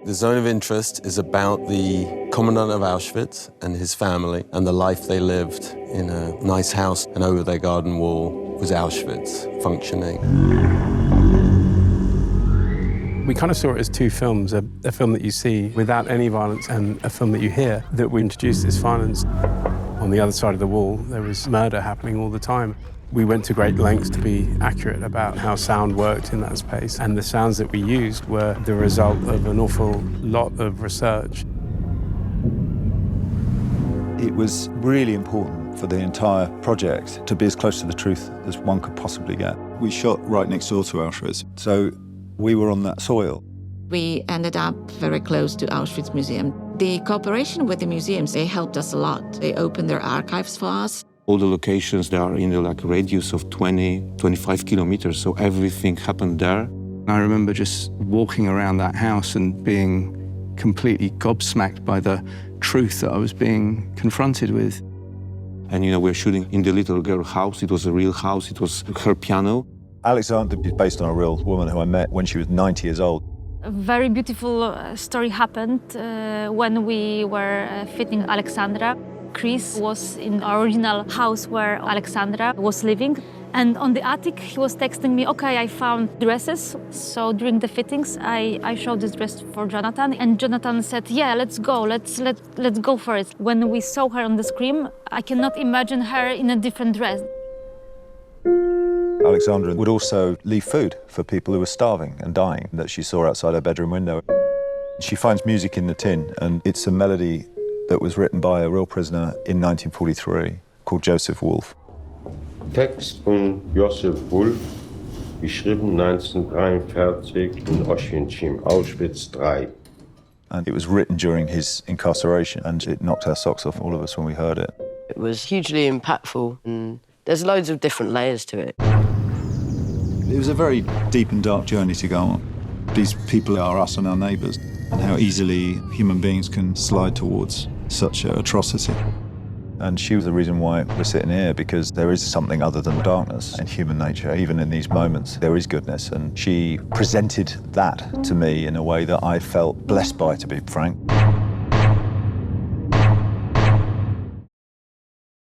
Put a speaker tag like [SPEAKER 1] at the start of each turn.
[SPEAKER 1] The zone of interest is about the commandant of Auschwitz and his family and the life they lived in a nice house, and over their garden wall was Auschwitz functioning.
[SPEAKER 2] We kind of saw it as two films, a film that you see without any violence and a film that you hear that we introduced this violence. On the other side of the wall, there was murder happening all the time. We went to great lengths to be accurate about how sound worked in that space, and the sounds that we used were the result of an awful lot of research.
[SPEAKER 3] It was really important for the entire project to be as close to the truth as one could possibly get. We shot right next door to Auschwitz, so we were on that soil.
[SPEAKER 4] We ended up very close to Auschwitz Museum. The cooperation with the museums, they helped us a lot. They opened their archives for us.
[SPEAKER 5] All the locations, they are in the radius of 20, 25 kilometers, so everything happened there.
[SPEAKER 6] I remember just walking around that house and being completely gobsmacked by the truth that I was being confronted with.
[SPEAKER 5] And we're shooting in the little girl house. It was a real house. It was her piano.
[SPEAKER 3] Alexandra is based on a real woman who I met when she was 90 years old.
[SPEAKER 7] A very beautiful story happened when we were fitting Alexandra. Chris was in the original house where Alexandra was living. And on the attic, he was texting me, okay, I found dresses. So during the fittings, I showed this dress for Jonathan. And Jonathan said, yeah, let's go, let's go for it. When we saw her on the screen, I cannot imagine her in a different dress.
[SPEAKER 3] Alexandra would also leave food for people who were starving and dying that she saw outside her bedroom window. She finds music in the tin, and it's a melody that was written by a real prisoner in 1943 called Joseph Wolf.
[SPEAKER 8] Text von Joseph Wolf, geschrieben 1943 in Oswiecim, Auschwitz III.
[SPEAKER 3] And it was written during his incarceration, and it knocked our socks off, all of us, when we heard it.
[SPEAKER 9] It was hugely impactful, and there's loads of different layers to it.
[SPEAKER 3] It was a very deep and dark journey to go on. These people are us and our neighbours, and how easily human beings can slide towards such atrocity. And she was the reason why we're sitting here, because there is something other than darkness in human nature. Even in these moments, there is goodness, and she presented that to me in a way that I felt blessed by, to be frank.